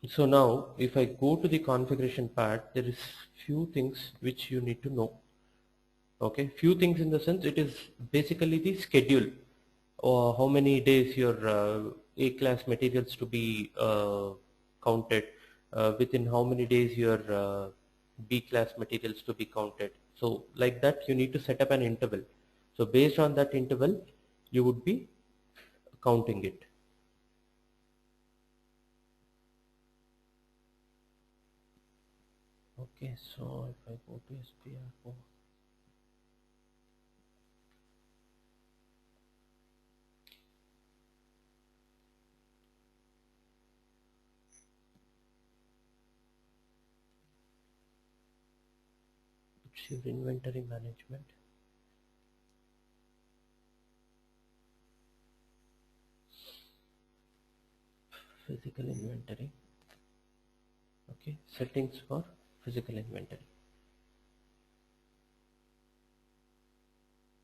So now if I go to the configuration part, there is few things which you need to know. Okay, few things in the sense it is basically the schedule or how many days your A class materials to be counted, within how many days your B class materials to be counted. So like that you need to set up an interval. So based on that interval you would be counting it. Okay, so if I go to SPR4, it's your inventory management. Physical inventory. Okay, settings for physical inventory.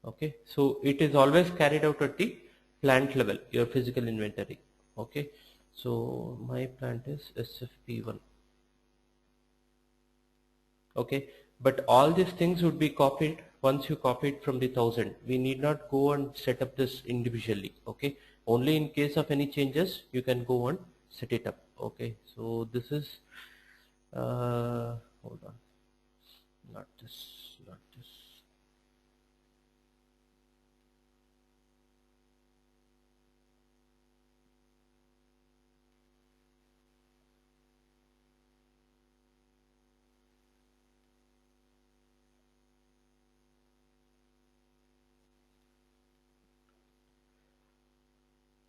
Okay, so it is always carried out at the plant level, your physical inventory. Okay, so my plant is SFP1. Okay, but all these things would be copied once you copy it from the 1000. We need not go and set up this individually. Okay, only in case of any changes you can go and set it up. Okay, so this is hold on, not this, not this.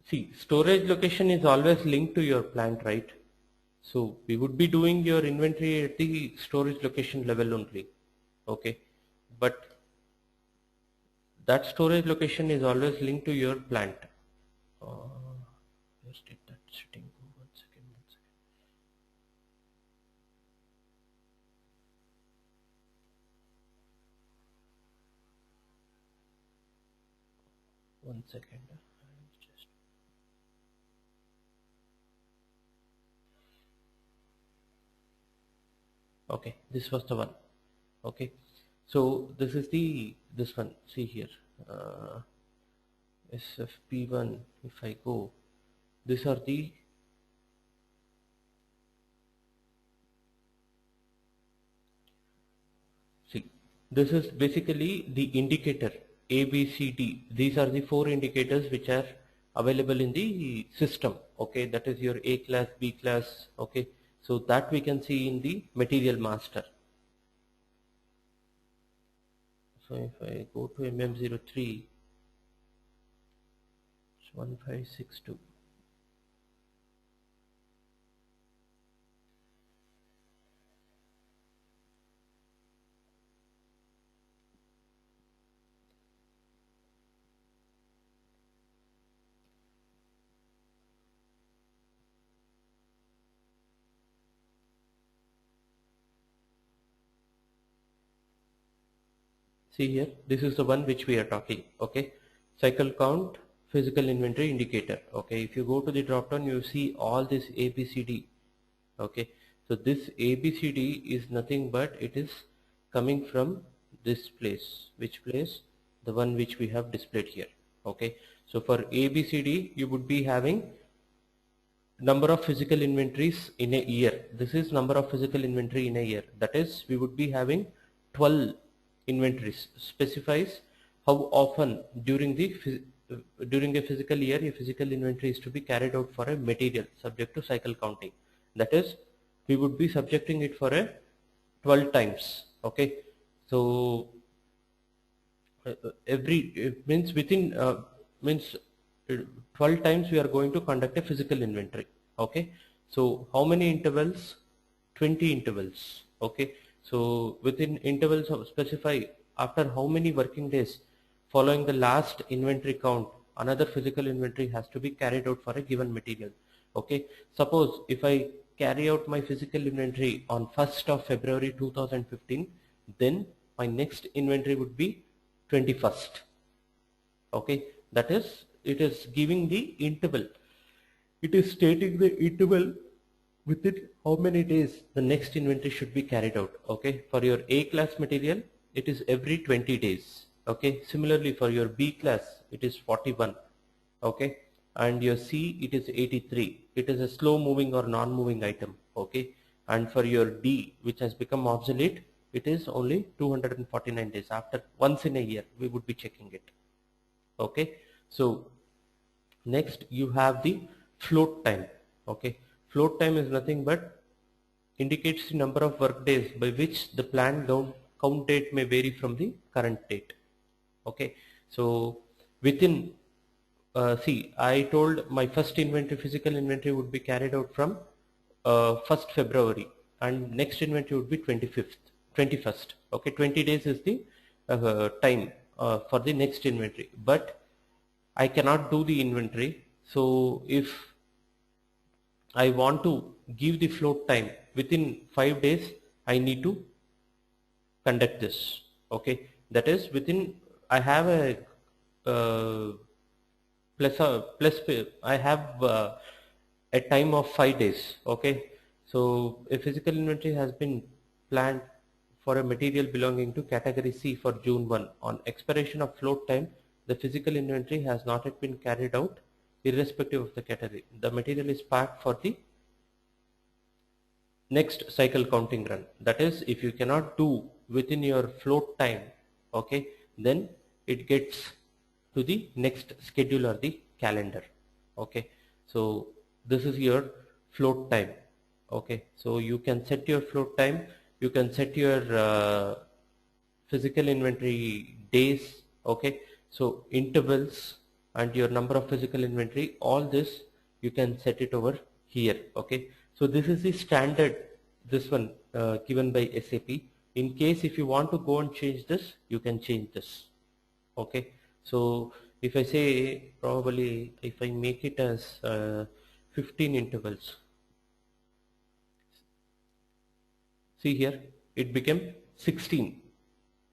See, storage location is always linked to your plant, right? So we would be doing your inventory at the storage location level only. Okay, but that storage location is always linked to your plant. Where did that setting go? One second, one second. One second. Just okay, this was the one. Okay, so this is this one. See here, SFP1. If I go, these are the see. This is basically the indicator A, B, C, D. These are the four indicators which are available in the system. Okay, that is your A class, B class. Okay, so that we can see in the material master. So if I go to MM03, it's 1562. See here, this is the one which we are talking. Okay, cycle count, physical inventory indicator. Okay, if you go to the drop down, you see all this A, B, C, D. Okay, so this ABCD is nothing but it is coming from this place. Which place? The one which we have displayed here. Okay, so for ABCD you would be having number of physical inventories in a year. This is number of physical inventory in a year. That is, we would be having 12 inventories. Specifies how often during a physical year a physical inventory is to be carried out for a material subject to cycle counting. That is, we would be subjecting it for a 12 times. Okay, so every means within means 12 times we are going to conduct a physical inventory. Okay, so how many intervals? 20 intervals. Okay, so within intervals of specify after how many working days following the last inventory count another physical inventory has to be carried out for a given material. Okay, suppose if I carry out my physical inventory on 1st of February 2015, then my next inventory would be 21st. Okay, that is, it is giving the interval, it is stating the interval within how many days the next inventory should be carried out. Okay, for your A class material it is every 20 days. Okay, similarly for your B class it is 41. Okay, and your C it is 83. It is a slow moving or non-moving item. Okay, and for your D, which has become obsolete, it is only 249 days. After once in a year we would be checking it. Okay, so next you have the float time. Okay, float time is nothing but indicates the number of work days by which the planned count date may vary from the current date. Okay, so within see, I told my first inventory, physical inventory, would be carried out from 1st February, and next inventory would be 25th 21st. Okay, 20 days is the time for the next inventory, but I cannot do the inventory. So if I want to give the float time within 5 days, I need to conduct this. Okay, that is within, I have a uh, I have a time of 5 days. Okay, so a physical inventory has been planned for a material belonging to category C for June 1. On expiration of float time, the physical inventory has not yet been carried out irrespective of the category. The material is packed for the next cycle counting run. That is, if you cannot do within your float time, okay, then it gets to the next schedule or the calendar. Okay, so this is your float time. Okay, so you can set your float time, you can set your physical inventory days. Okay, so intervals and your number of physical inventory, all this you can set it over here. Okay, so this is the standard, this one given by SAP. In case if you want to go and change this, you can change this. Okay, so if I say, probably if I make it as 15 intervals, see here it became 16.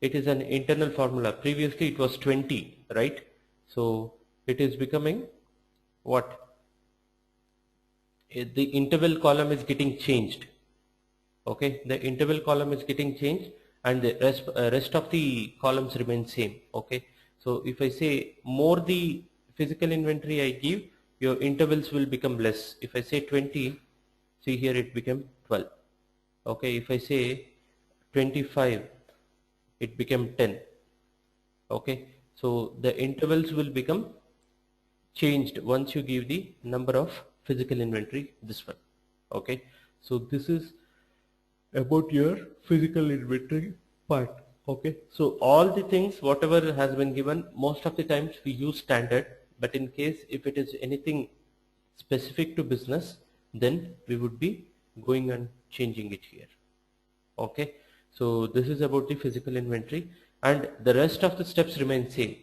It is an internal formula. Previously it was 20, right? So it is becoming what? The interval column is getting changed. Okay, the interval column is getting changed, and the rest of the columns remain same. Okay, so if I say more the physical inventory I give, your intervals will become less. If I say 20, see here it became 12. Okay, if I say 25, it became 10. Okay, so the intervals will become changed once you give the number of physical inventory, this one. Okay, so this is about your physical inventory part. Okay, so all the things whatever has been given, most of the times we use standard, but in case if it is anything specific to business, then we would be going and changing it here. Okay, so this is about the physical inventory, and the rest of the steps remain same.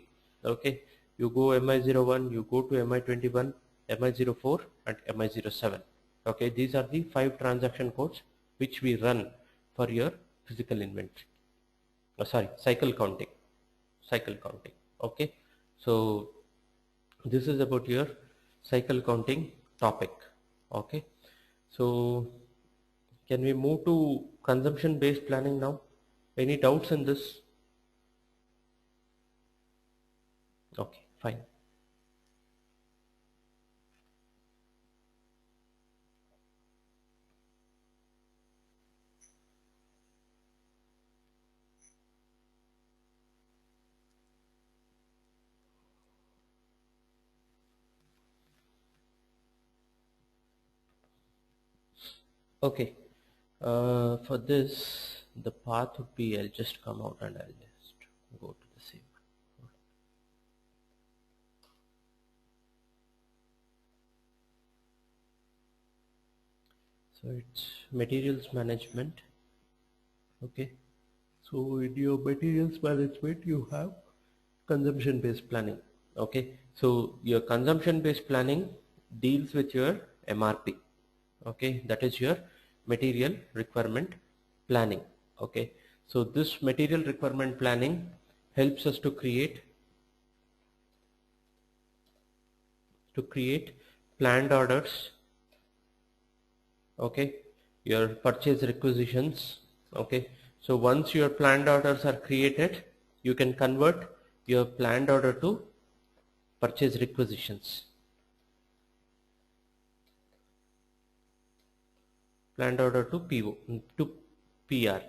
Okay, you go MI01, you go to MI21, MI04 and MI07. Okay, these are the 5 transaction codes which we run for your physical inventory. Sorry, cycle counting. Okay, so this is about your cycle counting topic. Okay, so can we move to consumption based planning now? Any doubts in this? Okay, fine. Okay, for this the path would be, I'll just come out and I'll just go to the same. So it's materials management. Okay, so in your materials management you have consumption based planning. Okay, so your consumption based planning deals with your MRP. Okay, that is your material requirement planning. Okay, so this material requirement planning helps us to create planned orders okay, your purchase requisitions. Okay, so once your planned orders are created, you can convert your planned order to purchase requisitions, planned order to PO to PR,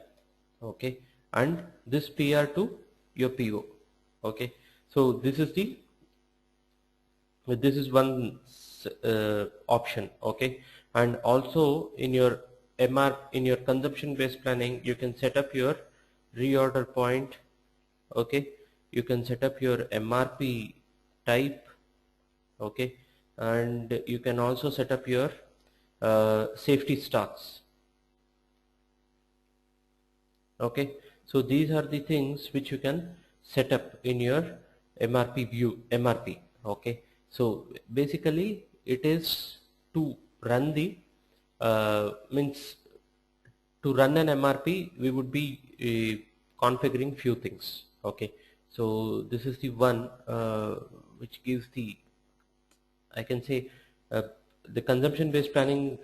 okay, and this PR to your PO. Okay, so this is one option. Okay, and also in your in your consumption based planning, you can set up your reorder point. Okay, you can set up your MRP type. Okay, and you can also set up your safety stocks. Okay, so these are the things which you can set up in your MRP view. MRP. Okay, so basically it is to run the means to run an MRP we would be configuring few things. Okay, so this is the one which gives the, I can say, the consumption based planning.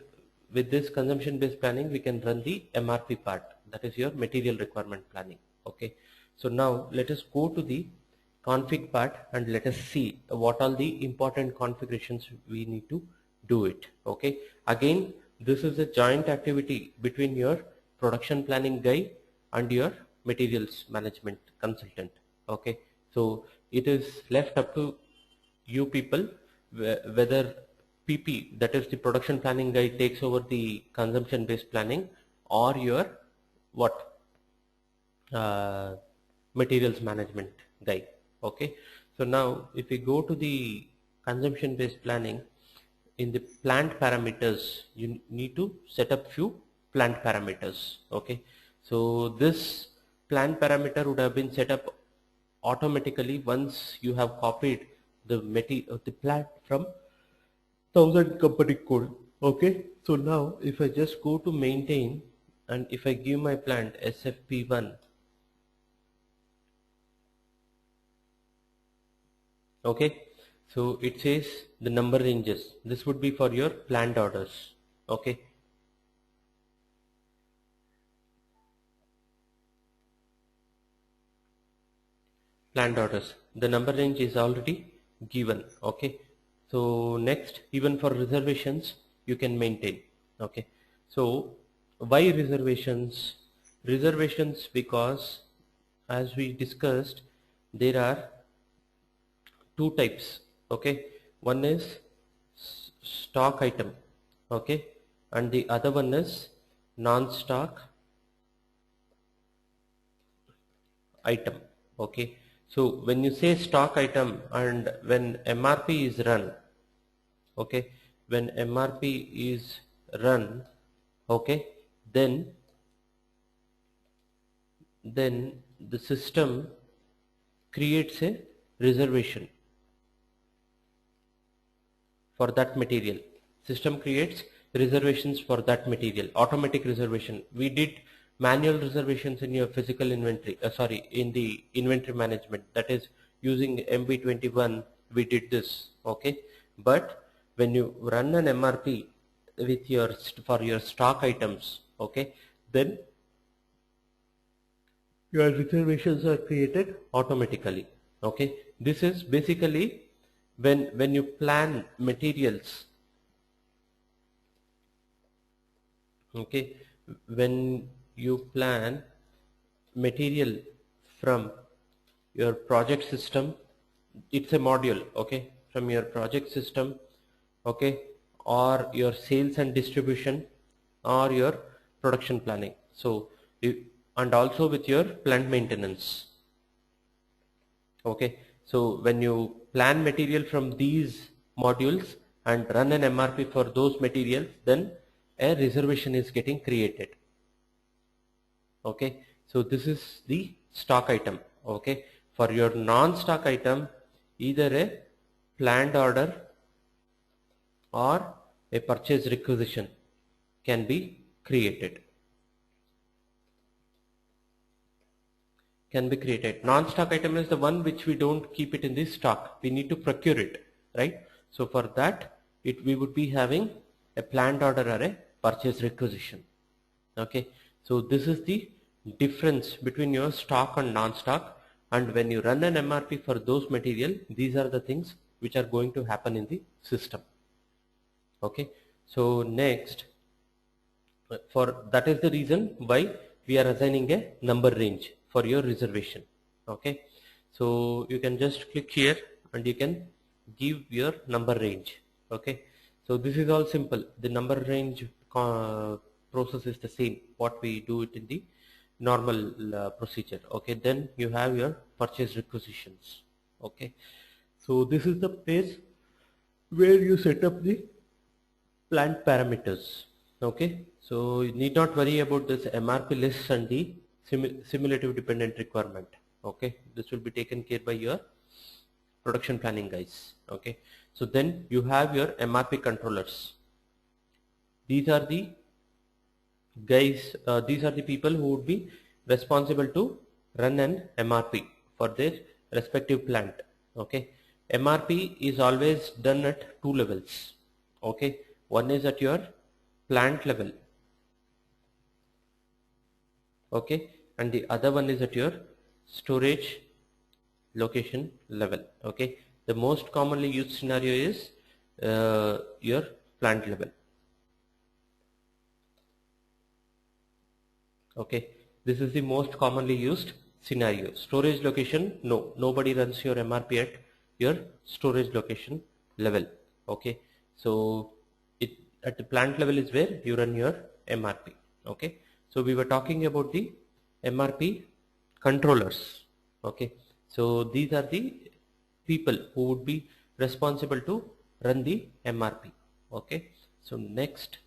With this consumption based planning we can run the MRP part, that is your material requirement planning. Okay, so now let us go to the config part and let us see what all the important configurations we need to do it. Okay, again this is a joint activity between your production planning guy and your materials management consultant. Okay, so it is left up to you people whether PP, that is the production planning guy, takes over the consumption based planning, or your what materials management guy. Okay, so now if we go to the consumption based planning, in the plant parameters you need to set up few plant parameters. Okay, so this plant parameter would have been set up automatically once you have copied the plant from 1000 company code. Okay, so now if I just go to maintain and if I give my plant SFP1, okay, so it says the number ranges. This would be for your planned orders. Okay, planned orders, the number range is already given. Okay, so next, even for reservations you can maintain. Okay, so why reservations? Reservations because, as we discussed, there are two types. Okay, one is stock item. Okay, and the other one is non-stock item. Okay, so when you say stock item and when MRP is run, okay, when MRP is run, okay, then the system creates a reservation for that material. System creates reservations for that material, automatic reservation. We did manual reservations in your physical inventory, in the inventory management, that is using MB21 we did this. Okay, but when you run an MRP with your for your stock items, okay, then your reservations are created automatically. Okay, this is basically when you plan materials. Okay, when you plan material from your project system, it's a module. Okay, from your project system, okay, or your sales and distribution, or your production planning. So and also with your plant maintenance. Okay, so when you plan material from these modules and run an MRP for those materials, then a reservation is getting created. Okay, so this is the stock item. Okay, for your non-stock item, either a planned order or a purchase requisition can be created. Non-stock item is the one which we don't keep it in the stock. We need to procure it, right? So for that, we would be having a planned order or a purchase requisition. Okay, so this is the difference between your stock and non-stock, and when you run an MRP for those material, these are the things which are going to happen in the system. Okay, so next, for that is the reason why we are assigning a number range for your reservation. Okay, so you can just click here and you can give your number range. Okay, so this is all simple. The number range process is the same what we do it in the normal procedure. Okay, then you have your purchase requisitions. Okay, so this is the page where you set up the plant parameters. Okay, so you need not worry about this MRP list and the simulative dependent requirement. Okay, this will be taken care by your production planning guys. Okay, so then you have your MRP controllers. These are the guys, these are the people who would be responsible to run an MRP for their respective plant. Okay, MRP is always done at two levels. Okay, one is at your plant level. Okay, and the other one is at your storage location level. Okay, the most commonly used scenario is your plant level. Okay, this is the most commonly used scenario. Storage location, no, nobody runs your MRP at your storage location level. Okay, so it at the plant level is where you run your MRP. Okay, so we were talking about the MRP controllers. Okay, so these are the people who would be responsible to run the MRP. Okay, so next,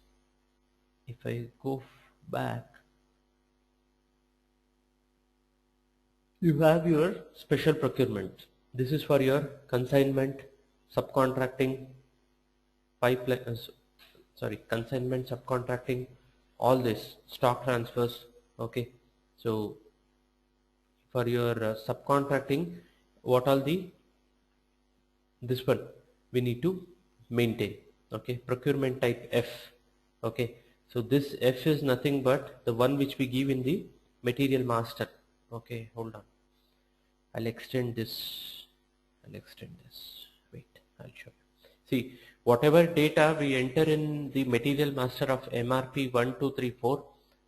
if I go back, you have your special procurement. This is for your consignment, subcontracting, pipeline, consignment, subcontracting, all this, stock transfers. Okay, so for your subcontracting, what all the this one we need to maintain. Okay, procurement type F. Okay, so this F is nothing but the one which we give in the material master. Okay, hold on. I'll extend this. Wait, I'll show you. See, whatever data we enter in the material master of MRP 1, 2, 3, 4,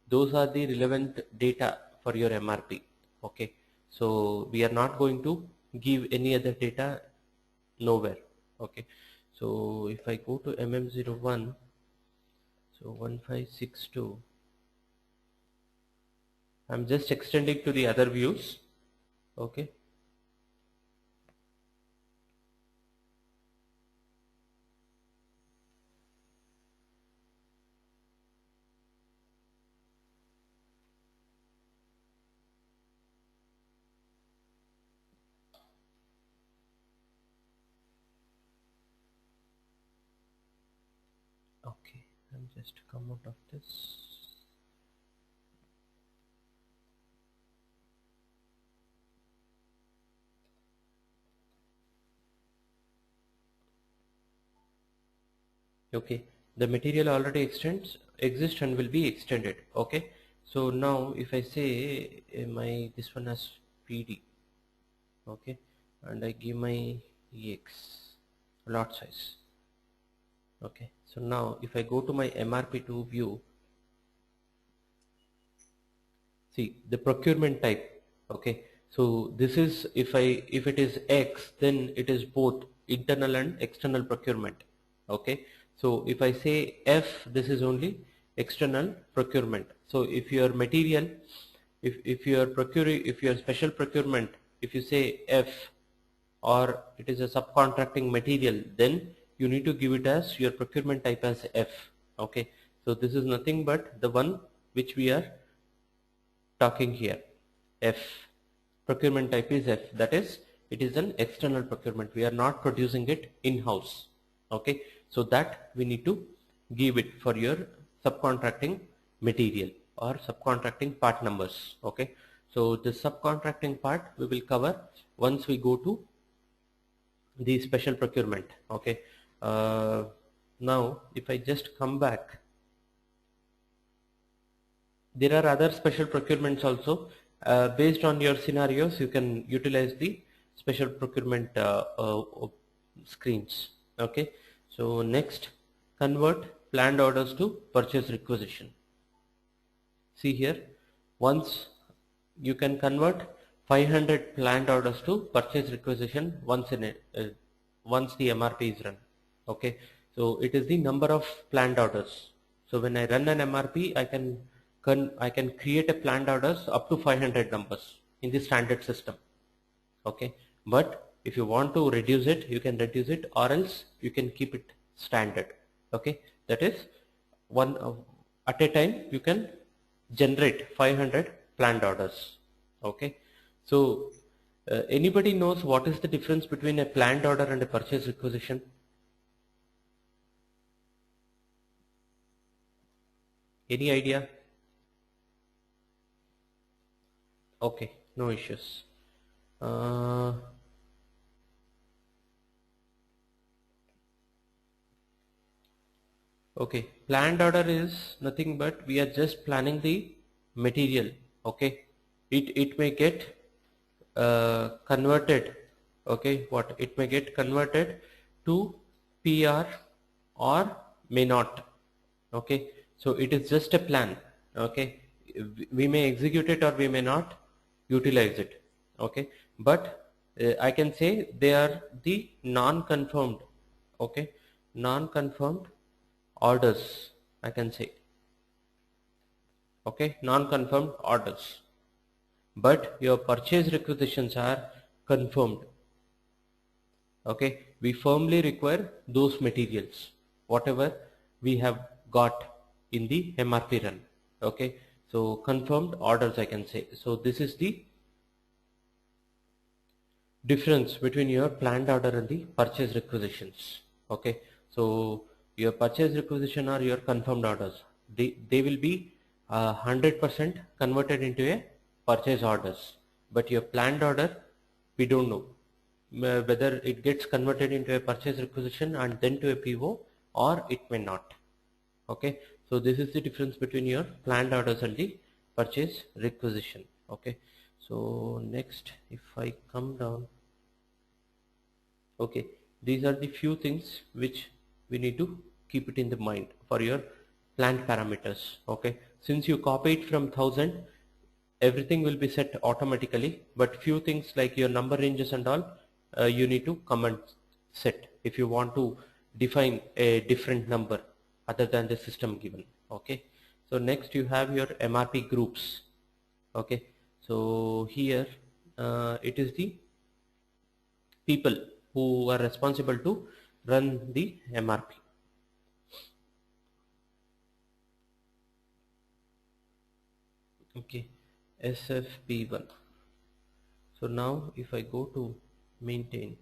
those are the relevant data for your MRP. Okay, so we are not going to give any other data nowhere. Okay, so if I go to MM01, so 1562, I'm just extending to the other views. Okay, okay, I'm just come out of this. Okay, the material already exists and will be extended. Okay, so now if I say my this one has PD, okay, and I give my EX lot size. Okay, so now if I go to my MRP2 view, see the procurement type. Okay, so this is if it is X, then it is both internal and external procurement. Okay, so if I say F, this is only external procurement. So if your material, if you are procuring, if your special procurement, if you say F, or it is a subcontracting material, then you need to give it as your procurement type as F. Okay, so this is nothing but the one which we are talking here, F. Procurement type is F, that is it is an external procurement. We are not producing it in-house. Okay, so that we need to give it for your subcontracting material or subcontracting part numbers. Okay, so the subcontracting part we will cover once we go to the special procurement. Okay, now if I just come back, There are other special procurements also. Based on your scenarios, you can utilize the special procurement screens. Okay. So next, convert planned orders to purchase requisition. See here, once you can convert 500 planned orders to purchase requisition once the MRP is run. Okay, so it is the number of planned orders. So when I run an MRP, I can create a planned orders up to 500 numbers in the standard system. Okay, but if you want to reduce it, you can reduce it, or else you can keep it standard. Okay, that is one at a time you can generate 500 planned orders. Okay, so anybody knows what is the difference between a planned order and a purchase requisition? Any idea? Okay, no issues. Okay, planned order is nothing but we are just planning the material. Okay, it may get converted. Okay, what it may get converted to PR or may not. Okay, so it is just a plan. Okay, we may execute it or we may not utilize it. Okay, but I can say they are the non-confirmed. Okay, non-confirmed orders, I can say. Okay, non-confirmed orders, but your purchase requisitions are confirmed. Okay, we firmly require those materials whatever we have got in the MRP run. Okay, so confirmed orders, I can say. So this is the difference between your planned order and the purchase requisitions. Okay, so your purchase requisition or your confirmed orders, they will be 100% converted into a purchase orders, but your planned order, we don't know whether it gets converted into a purchase requisition and then to a PO, or it may not. Okay, so this is the difference between your planned orders and the purchase requisition. Okay, so next, if I come down, okay, these are the few things which we need to keep it in the mind for your plant parameters. Okay, since you copy it from 1000, everything will be set automatically, but few things like your number ranges and all, you need to come and set if you want to define a different number other than the system given. Okay, so next you have your MRP groups. Okay, so here it is the people who are responsible to run the MRP. Okay, SFP1. So now if I go to maintain,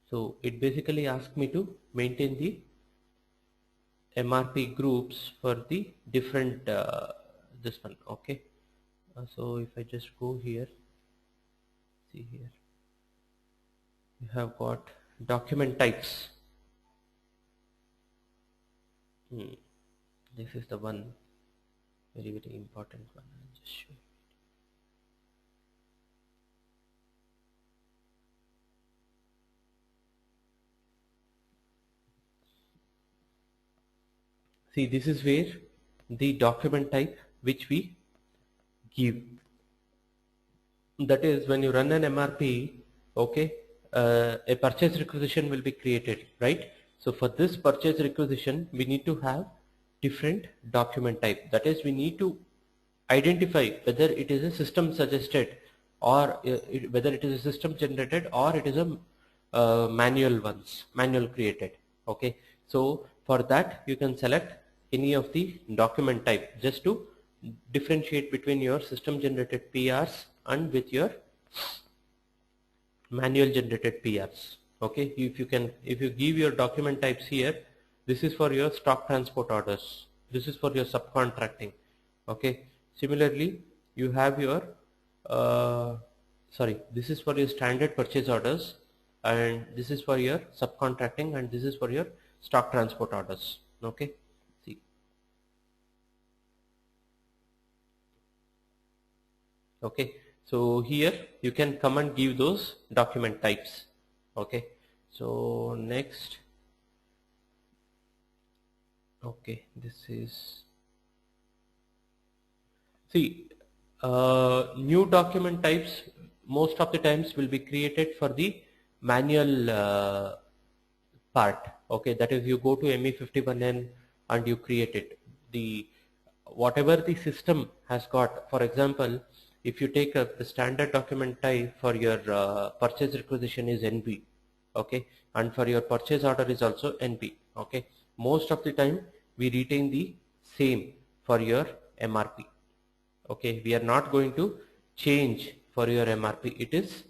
so it basically asks me to maintain the MRP groups for the different this one. Okay, so if I just go here, see here, you have got document types. This is the one, very important one. I'll just show you. See, this is where the document type which we give. That is, when you run an MRP, okay, a purchase requisition will be created, right? So for this purchase requisition, we need to have different document type. That is, we need to identify whether it is a system suggested or whether it is a system generated or it is a manual created. Okay, so for that you can select any of the document type just to differentiate between your system generated PRs and with your manual generated PRs. Okay, if you give your document types here, this is for your stock transport orders, this is for your subcontracting. Okay, similarly you have your this is for your standard purchase orders, and this is for your subcontracting, and this is for your stock transport orders. Okay, see, Okay, so here you can come and give those document types. Okay, so next, okay, this is, see, new document types most of the times will be created for the manual part. Okay, that is, you go to ME51N and you create it. The whatever the system has got, for example, if you take the standard document type for your purchase requisition is NB, okay, and for your purchase order is also NB. Okay, most of the time we retain the same for your MRP. Okay, we are not going to change for your MRP. It is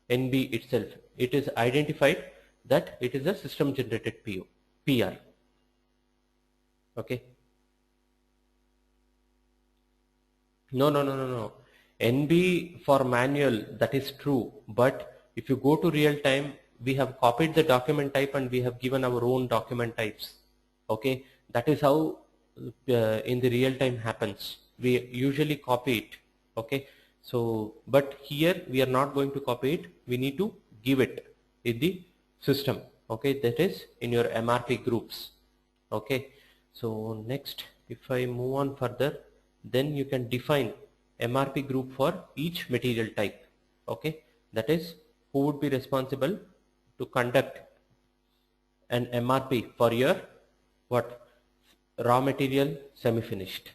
NB itself. It is identified that it is a system generated PR. Okay. No. NB for manual, that is true. But if you go to real time, we have copied the document type and we have given our own document types. Okay. That is how in the real time happens. We usually copy it. Okay. So, but here we are not going to copy it. We need to give it in the system. Okay. That is in your MRP groups. Okay, so next, if I move on further, then you can define MRP group for each material type. Okay, that is, who would be responsible to conduct an MRP for your what, raw material semi-finished.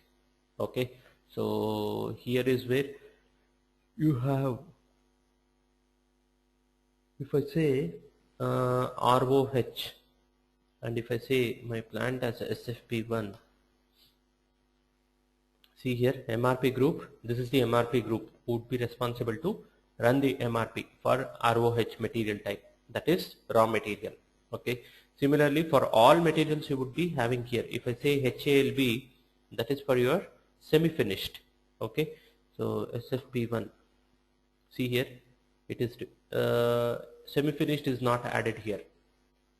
Okay, so here is where you have, if I say ROH, and if I say my plant as SFP1, see here, MRP group, this is the MRP group who would be responsible to run the MRP for ROH material type, that is raw material. Okay, similarly for all materials you would be having here, if I say HALB, that is for your semi-finished. Okay, so SFP1, see here, it is semi-finished is not added here.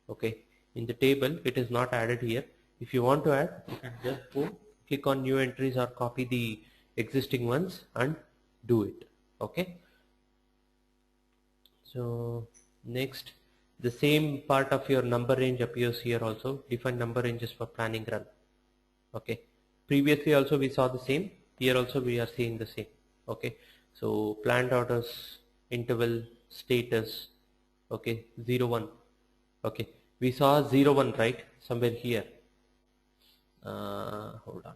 Okay, in the table it is not added here. If you want to add, you can just go click on new entries or copy the existing ones and do it. Okay, so next, the same part of your number range appears here also. Define number ranges for planning run. Okay, previously also we saw the same, here also we are seeing the same. Okay, so planned orders, interval, status. Okay, 01. Okay, we saw 01, right, somewhere here. Hold on.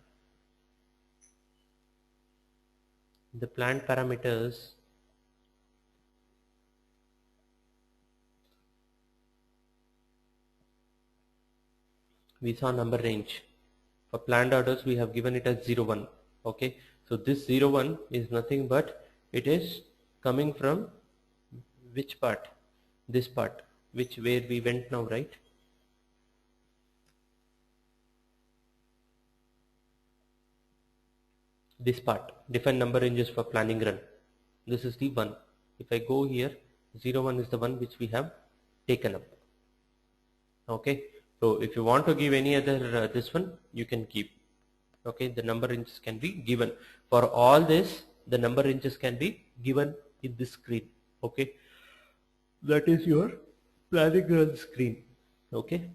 The plant parameters, we saw number range. For planned orders we have given it as 01. Okay, so this 01 is nothing but it is coming from which part? This part, which where we went now, right? This part, define number ranges for planning run. This is the one. If I go here, 01 is the one which we have taken up. Okay, so if you want to give any other this one, you can keep. Okay, the number ranges can be given for all this. The number ranges can be given in this screen. Okay, that is your planning run screen. Okay,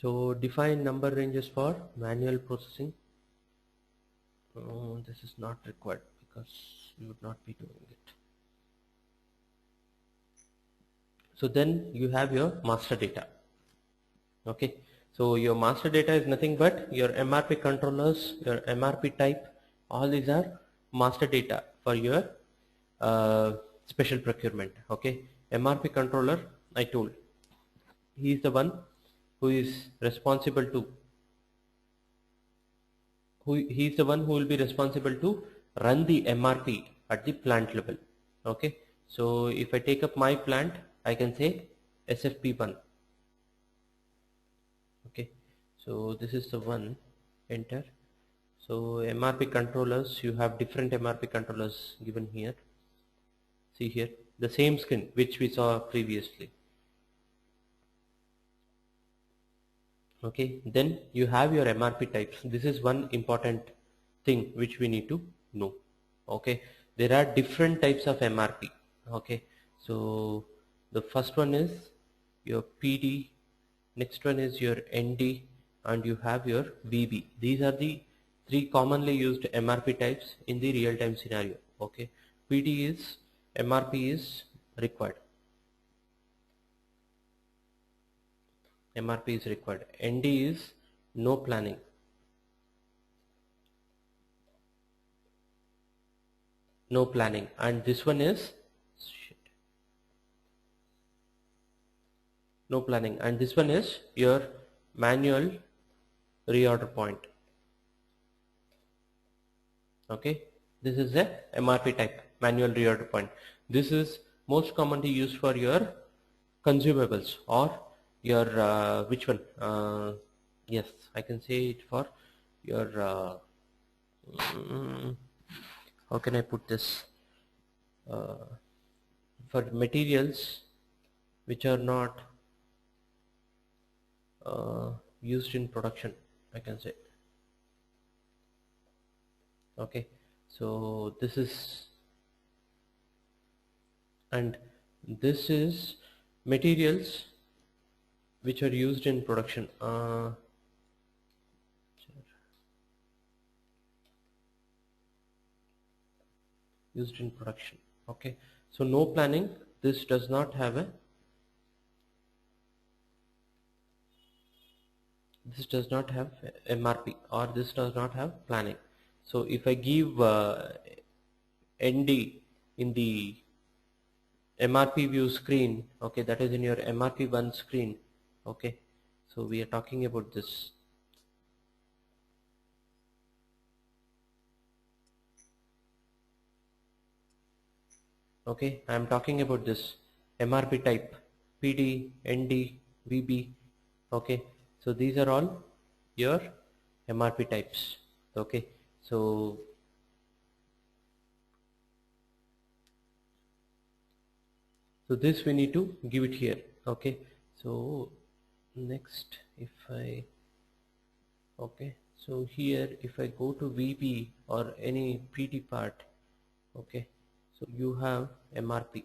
so define number ranges for manual processing. This is not required because we would not be doing it. So then you have your master data. Okay, so your master data is nothing but your MRP controllers, your MRP type, all these are master data for your special procurement. Okay, MRP controller, I told, he is the one who is responsible to, he is the one who will be responsible to run the MRP at the plant level. Okay, so if I take up my plant, I can say SFP1. Okay, so this is the one, enter. So MRP controllers, you have different MRP controllers given here. See here, the same screen which we saw previously. Okay, then you have your MRP types. This is one important thing which we need to know. Okay, there are different types of MRP. Okay, so the first one is your PD, next one is your ND, and you have your VB. These are the three commonly used MRP types in the real-time scenario. Okay, PD is MRP is required. MRP is required. ND is no planning. No planning. And this one is shit, no planning. And this one is your manual reorder point. Okay, this is a MRP type, manual reorder point. This is most commonly used for your consumables or your which one? Yes, I can say it for your mm, how can I put this? For materials which are not used in production, I can say. Okay, so this is, and this is materials which are used in production. Used in production. Okay, so no planning. This does not have a, this does not have MRP, or this does not have planning. So if I give ND in the MRP view screen, okay, that is in your MRP1 screen. Okay, so we are talking about this. Okay, I am talking about this MRP type, PD, ND, VB. Okay, so these are all your MRP types. Okay, so this we need to give it here. Okay, so next if I, okay, so here if I go to VB or any PD part, okay, so you have MRP.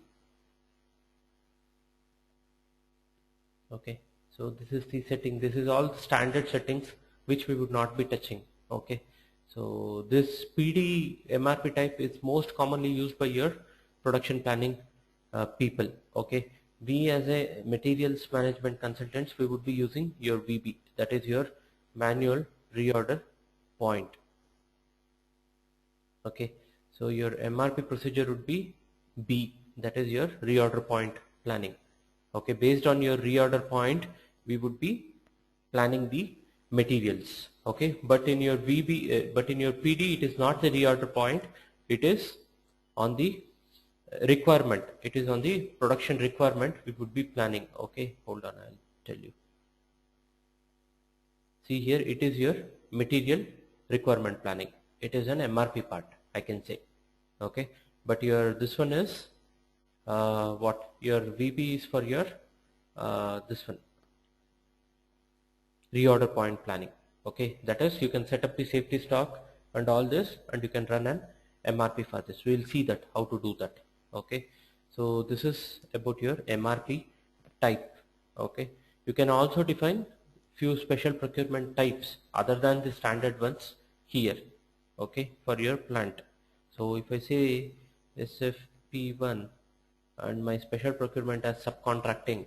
Okay, so this is the setting. This is all standard settings which we would not be touching. Okay, so this PD MRP type is most commonly used by your production planning people. Okay, we as a materials management consultants, we would be using your VB, that is your manual reorder point. Okay, so your MRP procedure would be B, that is your reorder point planning. Okay, based on your reorder point we would be planning the materials. Okay, but in your VB but in your PD it is not the reorder point, it is on the requirement, it is on the production requirement we would be planning. Okay, hold on, I'll tell you. See here, it is your material requirement planning, it is an MRP part, I can say. Okay, but your this one is what your VB is for your this one, reorder point planning. Okay, that is you can set up the safety stock and all this, and you can run an MRP for this. We will see that how to do that. Okay, so this is about your MRP type. Okay, you can also define few special procurement types other than the standard ones here. Okay, for your plant. So if I say SFP1 and my special procurement as subcontracting,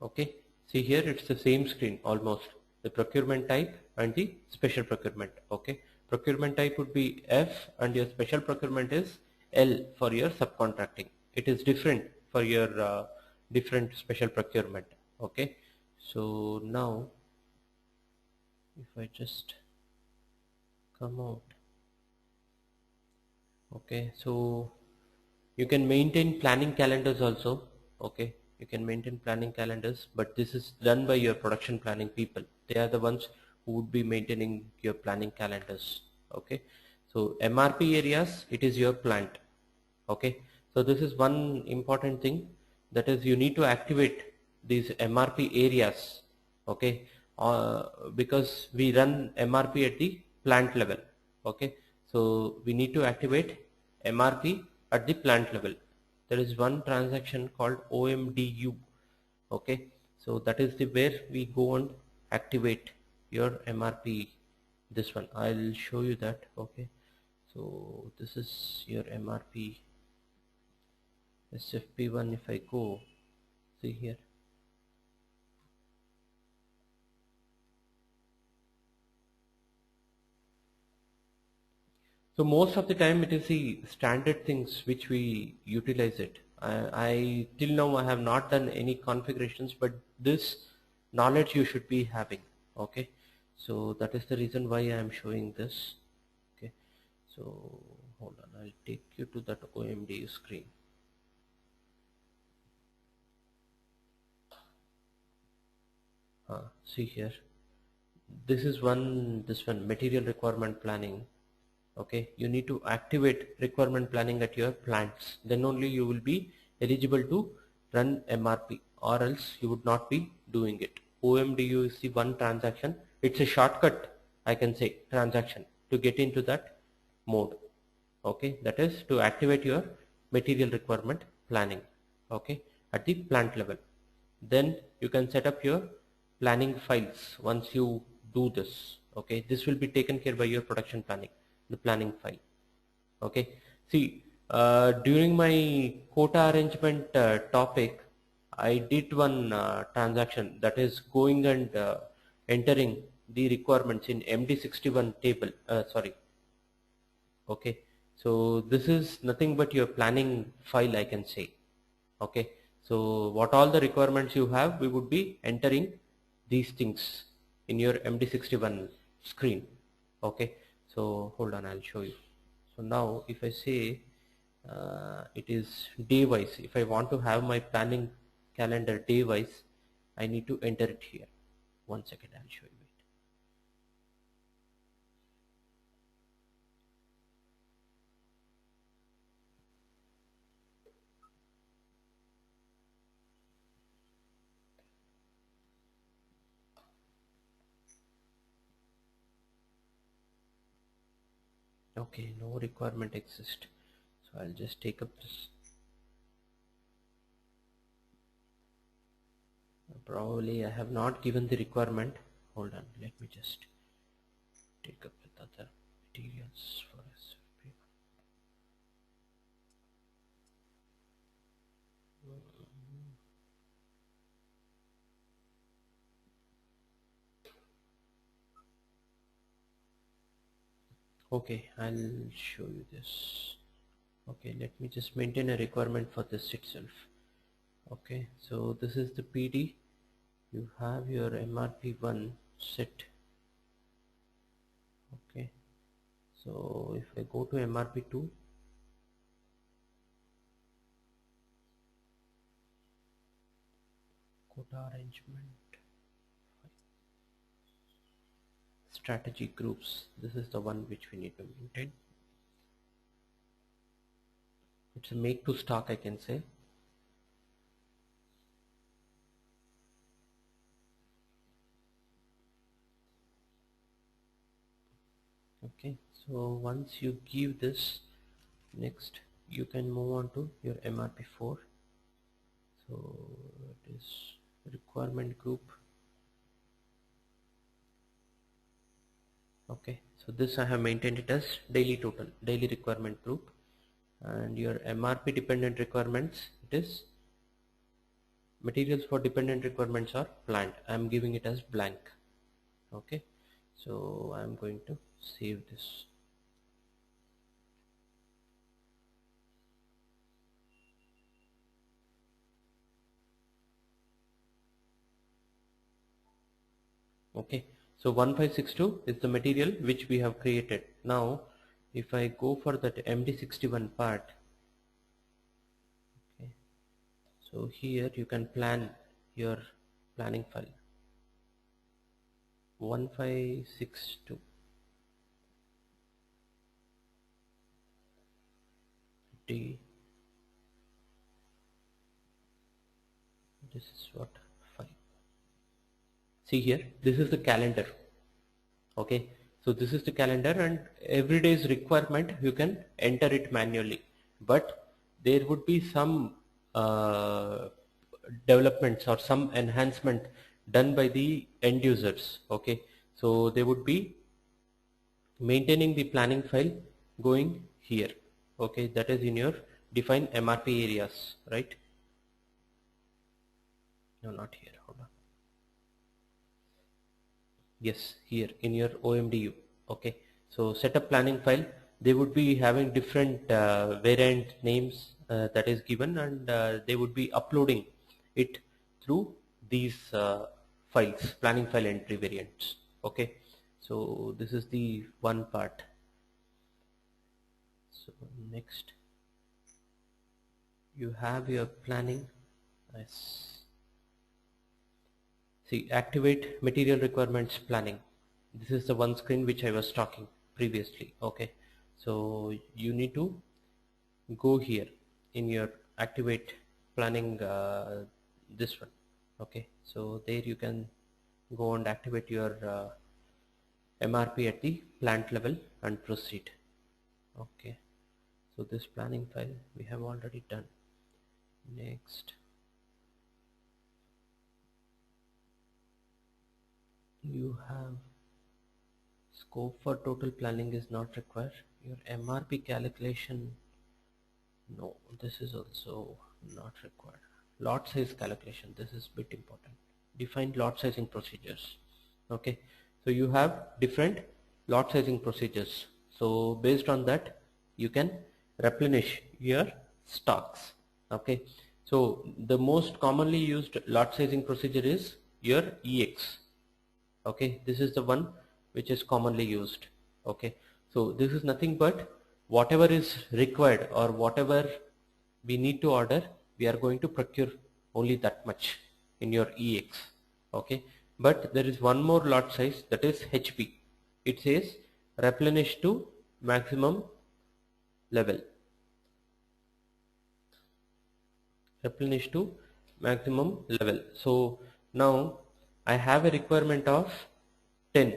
okay, see here it's the same screen almost, the procurement type and the special procurement. Okay, procurement type would be F and your special procurement is L for your subcontracting. It is different for your different special procurement. Okay, so now if I just come out, Okay, so you can maintain planning calendars also. Okay, you can maintain planning calendars, but this is done by your production planning people. They are the ones who would be maintaining your planning calendars. Okay, so MRP areas, it is your plant. Okay, so this is one important thing, that is you need to activate these MRP areas. Okay, because we run MRP at the plant level. Okay, so we need to activate MRP at the plant level. There is one transaction called OMDU. Okay, so that is the where we go and activate your MRP. This one I'll show you that. Okay, so this is your MRP SFP1. If I go, see here, so most of the time it is the standard things which we utilize it. I till now I have not done any configurations, but this knowledge you should be having. Okay, so that is the reason why I am showing this. Okay, so hold on, I'll take you to that OMDU screen. See here, this one material requirement planning. Okay, you need to activate requirement planning at your plants, then only you will be eligible to run MRP, or else you would not be doing it. OMDU is the one transaction, it's a shortcut, I can say, transaction to get into that mode. Okay, that is to activate your material requirement planning. Okay, at the plant level, then you can set up your planning files once you do this. Okay, this will be taken care by your production planning, the planning file. Okay, see, during my quota arrangement topic, I did one transaction, that is going and entering the requirements in MD61 table. Sorry. Okay, so this is nothing but your planning file, I can say. Okay, so what all the requirements you have, we would be entering these things in your MD61 screen. Okay, so hold on, I'll show you. So now if I say it is day wise, if I want to have my planning calendar day wise, I need to enter it here. One second, I'll show you. Okay, no requirement exists, so I'll just take up this. Probably I have not given the requirement. Hold on, let me just take up with other materials for SFP. Okay, I'll show you this. Okay, let me just maintain a requirement for this itself. Okay, so this is the PD. You have your MRP1 set. Okay, so if I go to MRP2, quota arrangement, strategy groups, this is the one which we need to maintain. It's a make to stock, I can say. Okay, so once you give this, next you can move on to your MRP4. So it is requirement group. Okay, so this I have maintained it as daily total, daily requirement group, and your MRP dependent requirements, it is materials for dependent requirements are plant. I am giving it as blank. Okay, so I am going to save this. Okay, so 1562 is the material which we have created. Now if I go for that MD61 part, okay, so here you can plan your planning file 1562 D. This is what file. See here, this is the calendar. Okay, so this is the calendar, and every day's requirement you can enter it manually, but there would be some developments or some enhancement done by the end users. Okay, so they would be maintaining the planning file going here. Okay, that is in your define MRP areas, right? No, not here. Hold on. Yes, here in your OMDU. Okay, so setup planning file, they would be having different variant names that is given, and they would be uploading it through these files, planning file entry variants. Okay, so this is the one part. So next you have your planning. Yes. See, activate material requirements planning. This is the one screen which I was talking previously. Okay, so you need to go here in your activate planning, this one. Okay, so there you can go and activate your MRP at the plant level and proceed. Okay, so this planning file we have already done. Next, you have scope for total planning is not required. Your MRP calculation, no, this is also not required. Lot size calculation, this is bit important. Define lot sizing procedures. Okay, so you have different lot sizing procedures, so based on that you can replenish your stocks. Okay, so the most commonly used lot sizing procedure is your EX. Okay, this is the one which is commonly used. Okay, so this is nothing but whatever is required or whatever we need to order, we are going to procure only that much in your EX. Okay, but there is one more lot size, that is HP. It says replenish to maximum level. Replenish to maximum level. So now I have a requirement of 10.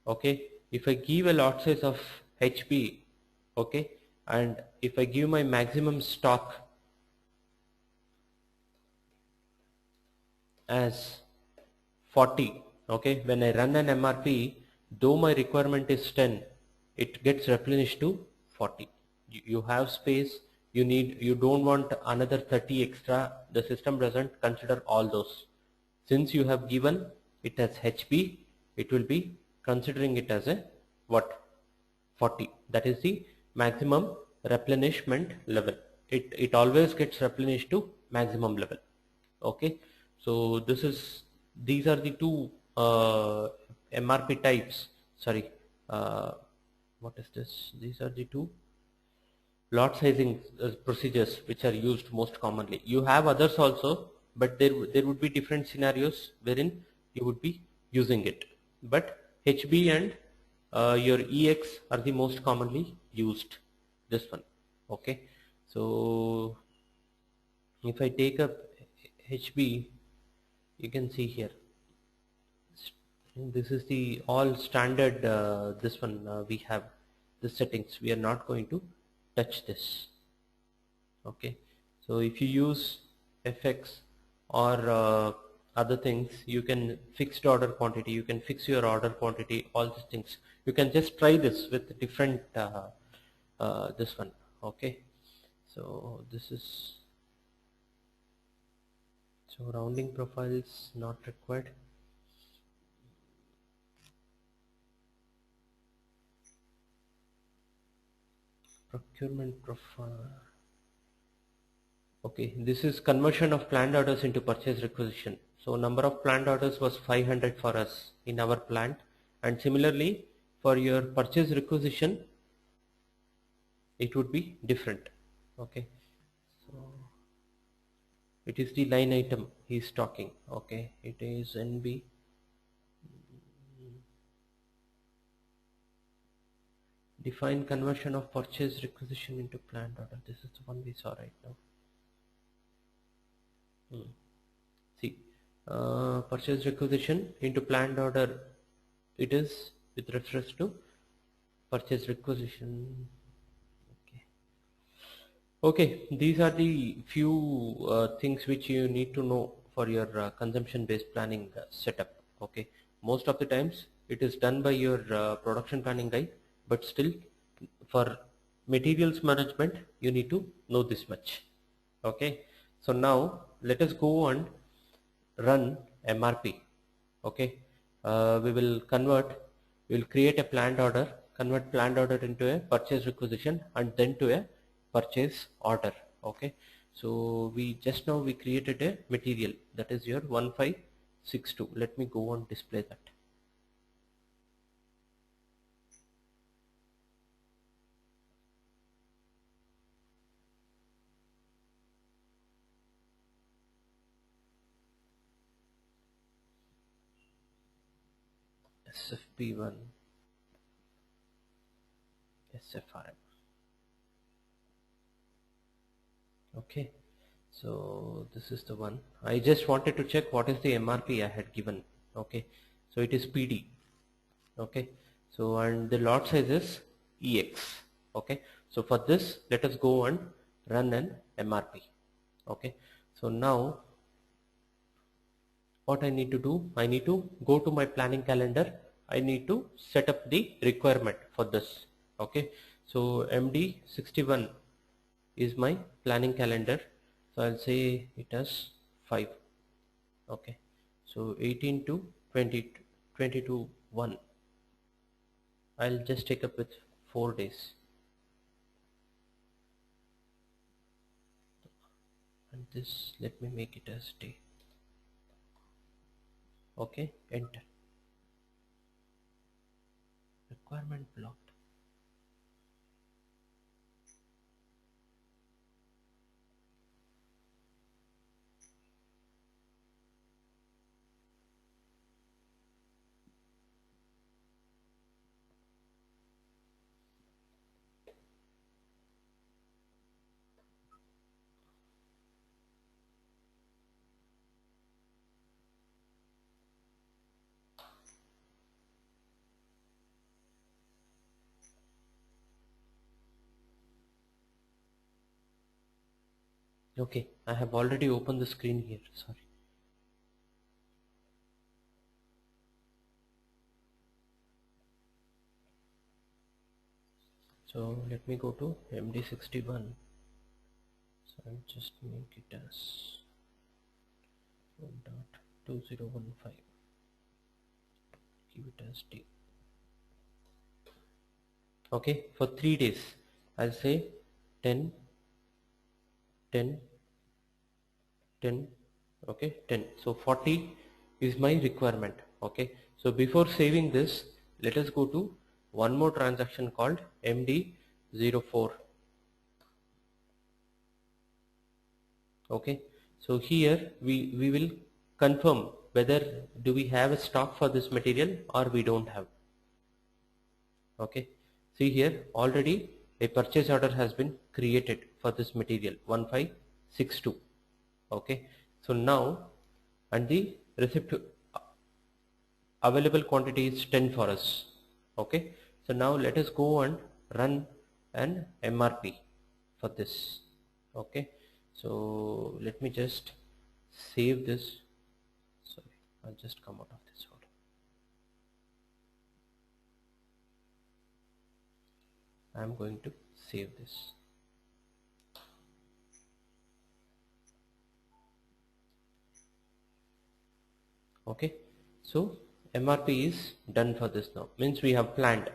Okay, if I give a lot size of HP, okay, and if I give my maximum stock as 40, okay, when I run an MRP, though my requirement is 10, it gets replenished to 40. You have space, you don't want another 30 extra, the system doesn't consider all those. Since you have given it as HP, it will be considering it as a what? 40. That is the maximum replenishment level. It always gets replenished to maximum level. Okay, so these are the two MRP types. Sorry, what is this? These are the two lot sizing procedures which are used most commonly. You have others also, but there would be different scenarios wherein you would be using it. But HB and your EX are the most commonly used. This one. Okay, so if I take up HB, you can see here. This is the all standard. This one we have the settings. We are not going to touch this. Okay, so if you use FX or other things, you can fixed order quantity, you can fix your order quantity, all these things. You can just try this with different this one. Okay, so this is, so rounding profiles not required. Procurement profile. Okay, this is conversion of planned orders into purchase requisition. So number of planned orders was 500 for us in our plant, and similarly for your purchase requisition, it would be different. Okay, so it is the line item he is talking. Okay, it is NB define conversion of purchase requisition into planned order. This is the one we saw right now. See, purchase requisition into planned order, it is with reference to purchase requisition. Okay, these are the few things which you need to know for your consumption based planning setup. Okay, most of the times it is done by your production planning guy, but still for materials management you need to know this much. Okay, so now let us go and run MRP. Okay, we will create a planned order, convert planned order into a purchase requisition and then to a purchase order. Okay, so we created a material, that is your 1562. Let me go and display that. SFP1 SFI. Okay, so this is the one. I just wanted to check what is the MRP I had given. Okay, so it is PD. Okay, so and the lot size is EX. Okay, so for this let us go and run an MRP. Okay, so now what I need to do, I need to go to my planning calendar. I need to set up the requirement for this. Okay, so MD61 is my planning calendar, so I'll say it as 5. Okay, so 18 to 20, 20 to 1. I'll just take up with 4 days, and this, let me make it as day. Okay, enter. Requirement blocked. Okay, I have already opened the screen here, sorry. So let me go to MD61. So I'll just make it as 1.2015. Give it as D. Okay, for 3 days I'll say 10, 10, 10. Okay, 10. So 40 is my requirement. Okay, so before saving this, let us go to one more transaction called MD04. Okay, so here we will confirm whether do we have a stock for this material or we don't have. Okay, see here already a purchase order has been created for this material 1562. Okay, so now, and the receipt available quantity is 10 for us. Okay, so now let us go and run an MRP for this. Okay, so let me just save this. Sorry, I'll just come out of this order. I'm going to save this. Okay, so MRP is done for this now, means we have planned.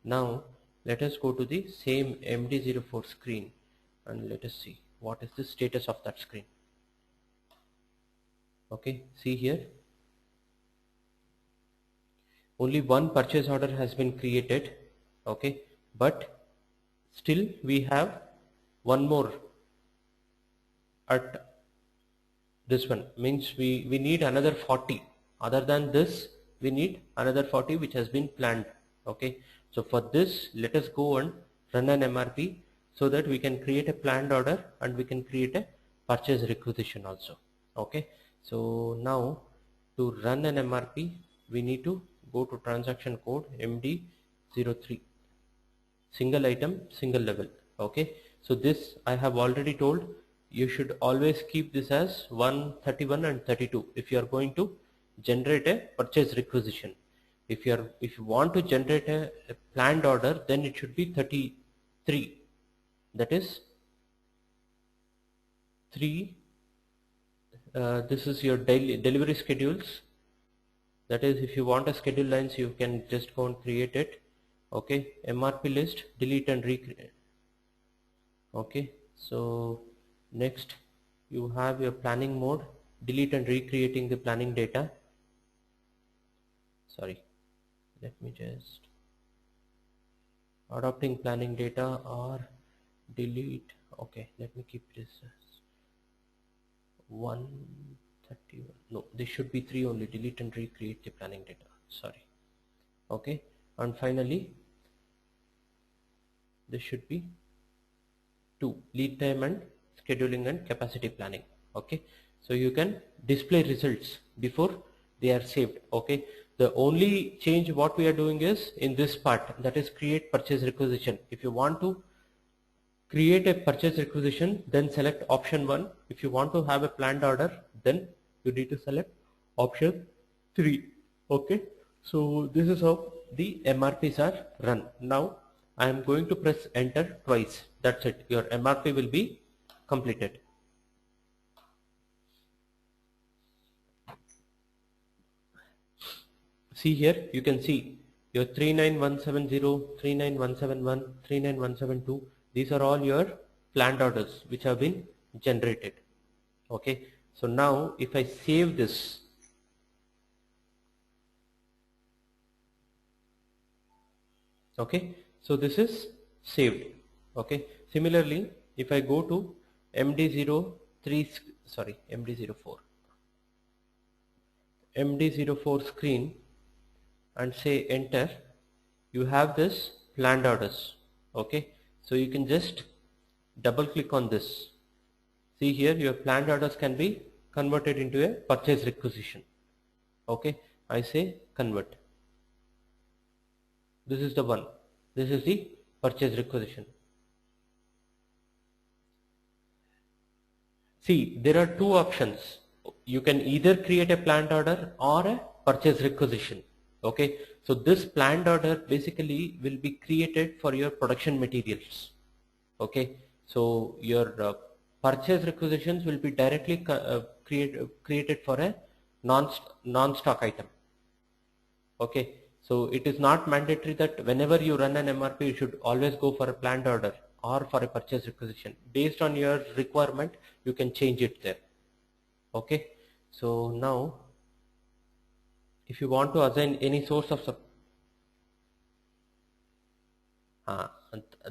Now let us go to the same MD04 screen and let us see what is the status of that screen. Okay, see here only one purchase order has been created. Okay, but Still we have one more at this one, means we need another 40. Other than this we need another 40 which has been planned. Okay, so for this let us go and run an MRP so that we can create a planned order and we can create a purchase requisition also. Okay, so now to run an MRP we need to go to transaction code MD03, single item single level. Okay, so this I have already told, you should always keep this as 131 and 32 if you are going to generate a purchase requisition. If you want to generate a planned order, then it should be 33, that is 3. This is your daily delivery schedules, that is if you want a schedule lines you can just go and create it. Okay, MRP list, delete and recreate. Okay, so next you have your planning mode, delete and recreating the planning data. Sorry, let me just adopting planning data or delete. Okay, let me keep this as 131. No, this should be 3 only, delete and recreate the planning data. Sorry. Okay, and finally this should be 2, lead time and scheduling and capacity planning. Okay, so you can display results before they are saved. Okay, the only change what we are doing is in this part, that is create purchase requisition. If you want to create a purchase requisition, then select option 1. If you want to have a planned order, then you need to select option 3. Okay, so this is how the MRPs are run. Now I am going to press enter twice. That's it, your MRP will be completed. See here, you can see your 39170, 39171, 39172, these are all your planned orders which have been generated. Okay, so now if I save this, okay, so this is saved. Okay, similarly if I go to MD04 screen and say enter, you have this planned orders. Okay, so you can just double click on this. See here, your planned orders can be converted into a purchase requisition. Okay, I say convert. This is the one, this is the purchase requisition. See, there are two options. You can either create a planned order or a purchase requisition. Okay, so this planned order basically will be created for your production materials. Okay, so your purchase requisitions will be directly created for a non-stock item. Okay, so it is not mandatory that whenever you run an MRP you should always go for a planned order or for a purchase requisition. Based on your requirement you can change it there. Okay, so now if you want to assign any source of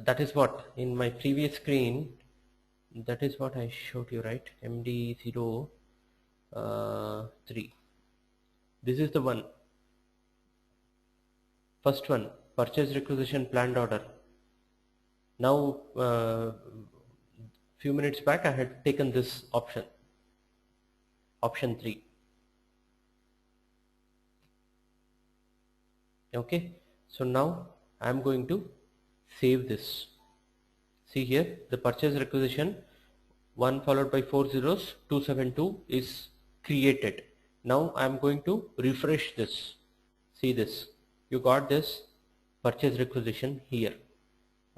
that is what in my previous screen, that is what I showed you, right? MD03, this is the one, first one, purchase requisition planned order. Now few minutes back I had taken this option 3. Okay, so now I am going to save this. See here, the purchase requisition 1 followed by 4 zeros 272 is created. Now I am going to refresh this. See this, you got this purchase requisition here.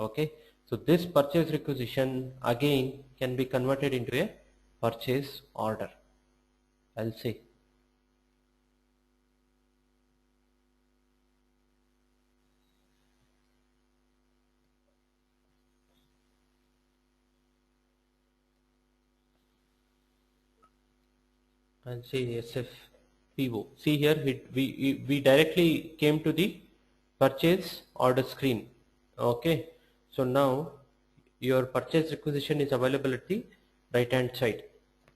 Okay, so this purchase requisition again can be converted into a purchase order. I'll say SFPO. See here, we directly came to the purchase order screen. Okay, So now your purchase requisition is available at the right hand side.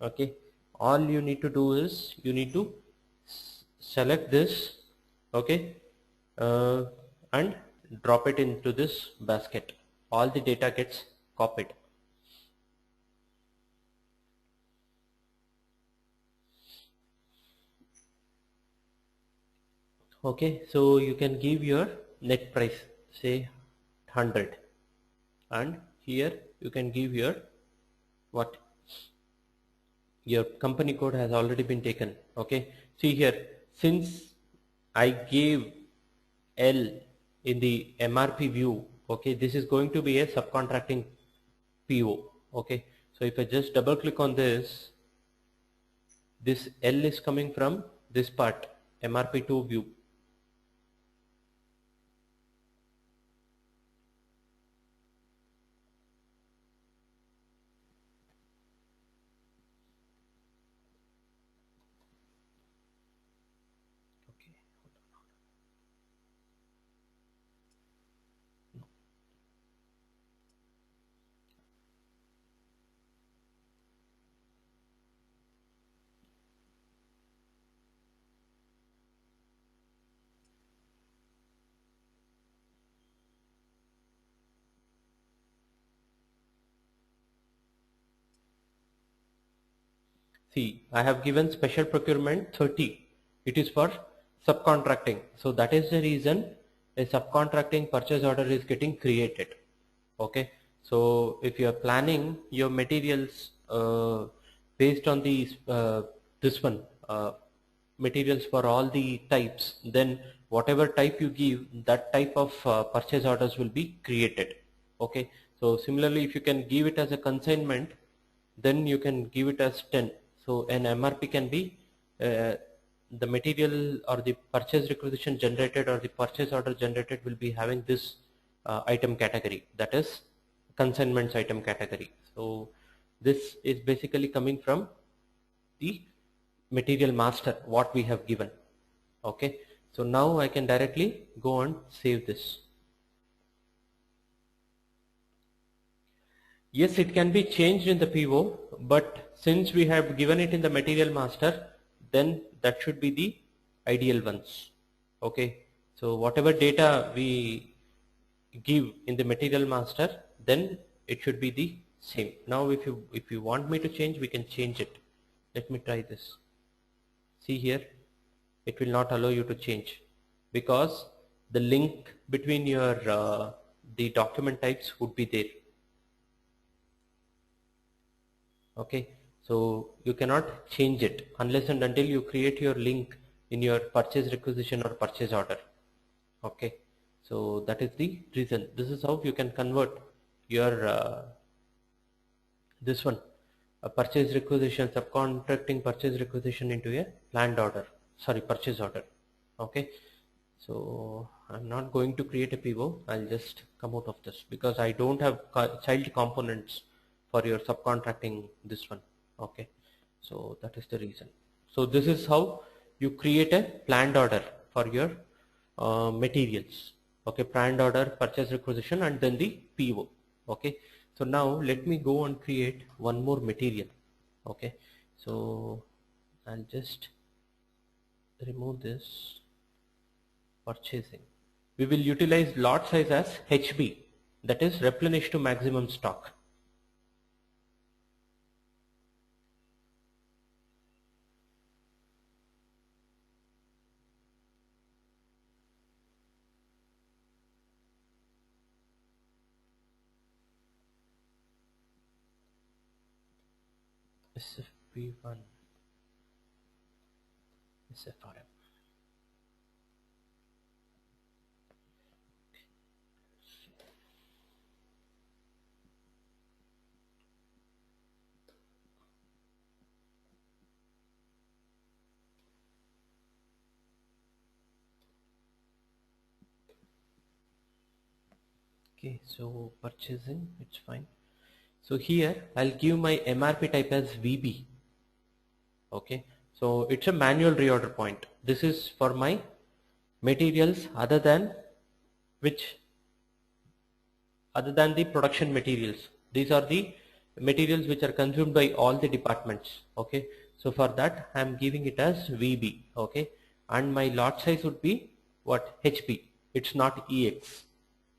Okay, all you need to do is you need to select this, okay, and drop it into this basket. All the data gets copied. Okay, so you can give your net price, say 100, and here you can give your what, your company code has already been taken. Okay, see here, since I gave L in the MRP view, okay, this is going to be a subcontracting PO. Okay, so if I just double click on this L is coming from this part, MRP2 view. Okay, see, I have given special procurement 30. It is for subcontracting. So that is the reason a subcontracting purchase order is getting created. Okay. So if you are planning your materials based on these this one materials for all the types, then whatever type you give, that type of purchase orders will be created. Okay. So similarly, if you can give it as a consignment, then you can give it as 10. So an MRP can be the material or the purchase requisition generated or the purchase order generated will be having this item category, that is consignments item category. So this is basically coming from the material master what we have given. Okay, so now I can directly go and save this. Yes, it can be changed in the PO, but since we have given it in the material master, then that should be the ideal ones. Okay, so whatever data we give in the material master, then it should be the same. Now if you want me to change, we can change it. Let me try this. See here, it will not allow you to change because the link between your the document types would be there. Okay, so you cannot change it unless and until you create your link in your purchase requisition or purchase order. Okay, so that is the reason. This is how you can convert your this one, a purchase requisition, subcontracting purchase requisition into a planned order, sorry, purchase order. Okay, so I'm not going to create a PO. I'll just come out of this because I don't have child components for your subcontracting this one. Okay, so that is the reason. So this is how you create a planned order for your materials. Okay, planned order, purchase requisition, and then the PO. Okay, so now let me go and create one more material. Okay, so I'll just remove this purchasing. We will utilize lot size as HB, that is replenish to maximum stock. SFP1 SFRM. Okay, so purchasing, it's fine. So here I'll give my MRP type as VB. Okay, so it's a manual reorder point. This is for my materials other than which other than the production materials. These are the materials which are consumed by all the departments. Okay, so for that I am giving it as VB. Okay, and my lot size would be what? HP. It's not EX.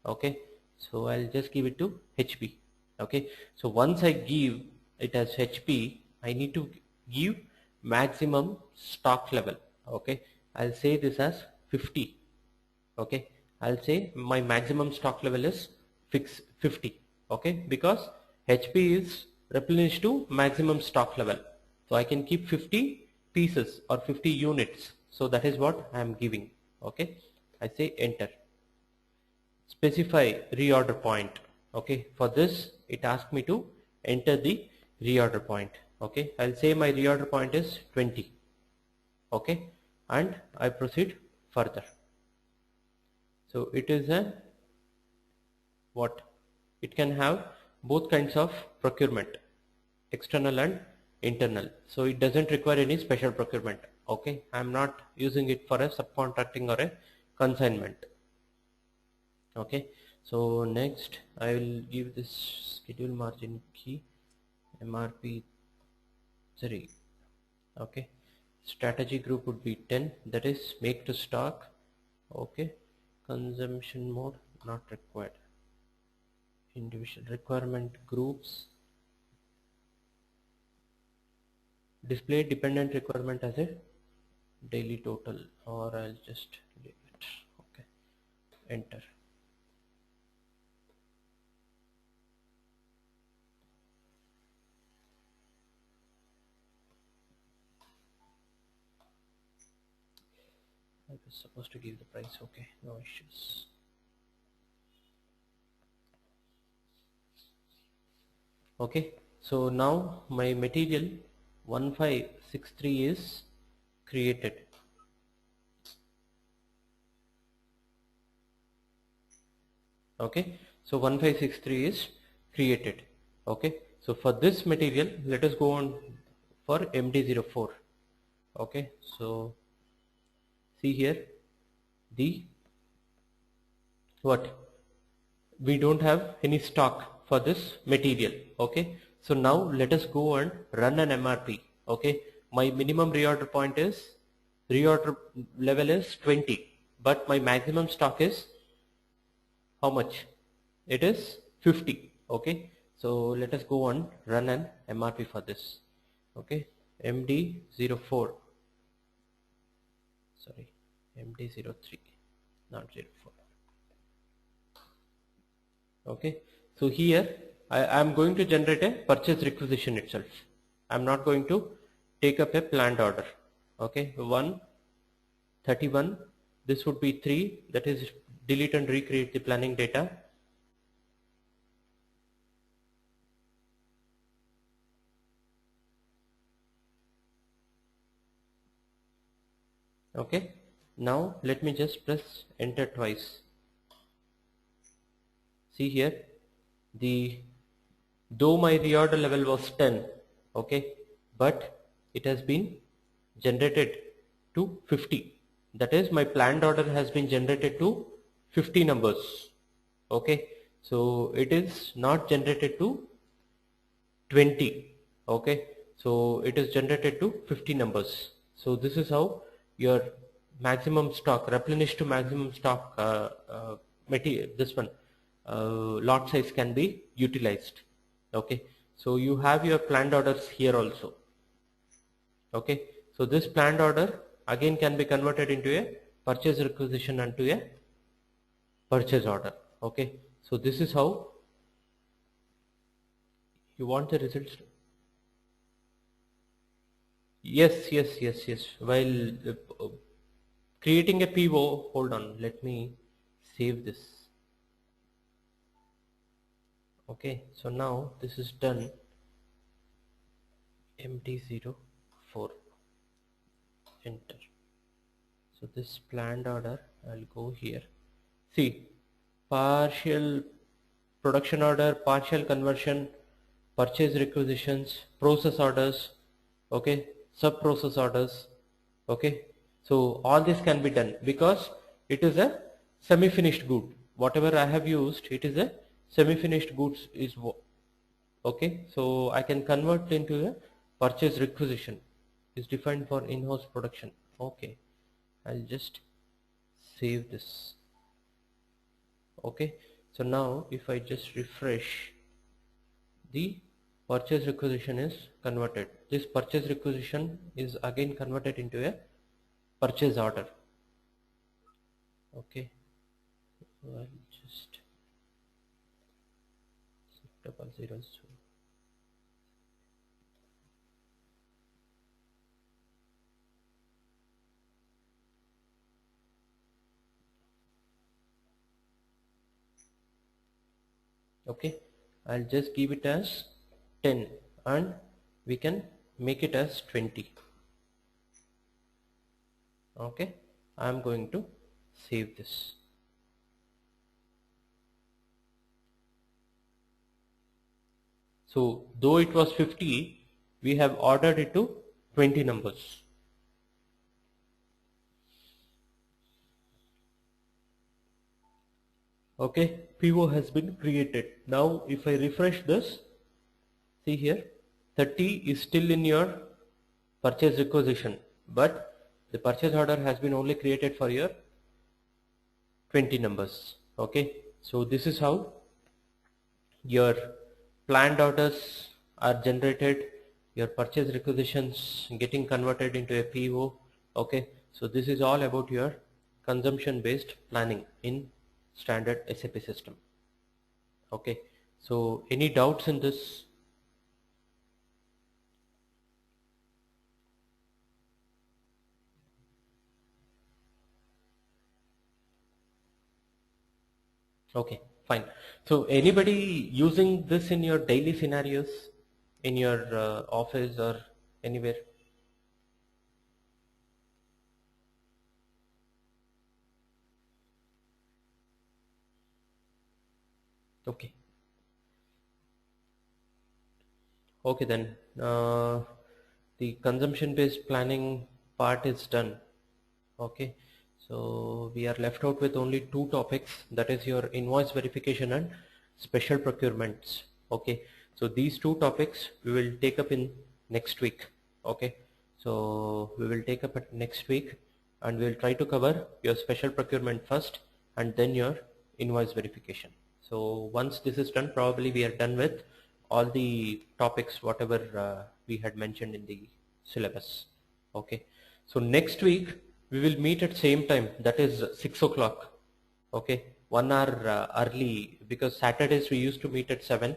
Okay, so I'll just give it to HP. Okay, so once I give it as HP, I need to give maximum stock level. Okay, I'll say this as 50. Okay, I'll say my maximum stock level is 50. Okay, because HP is replenished to maximum stock level, so I can keep 50 pieces or 50 units. So that is what I am giving. Okay, I say enter. Specify reorder point. Okay, for this it asks me to enter the reorder point. Okay, I'll say my reorder point is 20. Okay, and I proceed further. So it is a what? It can have both kinds of procurement, external and internal. So it doesn't require any special procurement. Okay, I'm not using it for a subcontracting or a consignment. Okay, so next I will give this schedule margin key MRP 3. Okay, strategy group would be 10, that is make to stock. Okay, consumption mode not required. Individual requirement groups, display dependent requirement as a daily total, or I'll just leave it. Okay, enter. I was supposed to give the price. Okay, no issues. Okay, so now my material 1563 is created. Okay, so 1563 is created. Okay, so for this material let us go on for MD04. Okay, so see here, the what, we don't have any stock for this material. Okay, so now let us go and run an MRP. Okay, my minimum reorder point is, reorder level is 20, but my maximum stock is how much? It is 50. Okay, so let us go and run an MRP for this. Okay, MD04, sorry, MD03, not 04. Okay, so here I am going to generate a purchase requisition itself. I am not going to take up a planned order. Okay, 131, this would be 3, that is delete and recreate the planning data. Okay, now let me just press enter twice. See here, though my reorder level was 10, okay, but it has been generated to 50. That is, my planned order has been generated to 50 numbers. Okay, so it is not generated to 20. Okay, so it is generated to 50 numbers. So this is how your maximum stock, replenish to maximum stock material, this one, lot size can be utilized. Okay, so you have your planned orders here also. Okay, so this planned order again can be converted into a purchase requisition and to a purchase order. Okay, so this is how you want the results. Yes. While creating a PO, hold on, let me save this. Okay, so now this is done. MD04, enter. So this planned order, I'll go here. See, partial production order, partial conversion, purchase requisitions, process orders, okay, sub process orders. Okay, so all this can be done because it is a semi-finished good. Whatever I have used, it is a semi-finished goods is okay, so I can convert into a purchase requisition is defined for in-house production. Okay, I'll just save this. Okay, so now if I just refresh, the purchase requisition is converted. This purchase requisition is again converted into a purchase order. Okay, so I'll just set double zeros. Okay, I'll just give it as 10 and we can make it as 20. Okay, I'm going to save this. So though it was 50, we have ordered it to 20 numbers. Okay, PO has been created. Now if I refresh this, see here 30 is still in your purchase requisition, but the purchase order has been only created for your 20 numbers. Okay, so this is how your planned orders are generated, your purchase requisitions getting converted into a PO. Okay, so this is all about your consumption based planning in standard SAP system. Okay, so any doubts in this? Okay, fine. So anybody using this in your daily scenarios, in your office or anywhere? Okay. Okay then. The consumption based planning part is done. Okay. So we are left out with only two topics, that is your invoice verification and special procurements. Okay. So these two topics we will take up in next week. Okay. So we will take up at next week and we will try to cover your special procurement first and then your invoice verification. So once this is done, probably we are done with all the topics whatever we had mentioned in the syllabus. Okay, so next week we will meet at same time, that is 6 o'clock. Okay, 1 hour early, because Saturdays we used to meet at 7.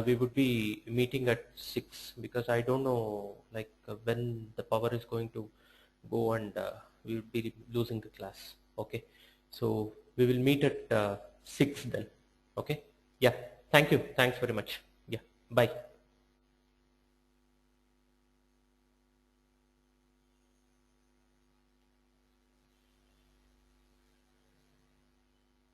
We would be meeting at 6 because I don't know like when the power is going to go and we will be losing the class. Okay, so we will meet at 6 then. Okay, yeah, thank you, thanks very much. Yeah, bye.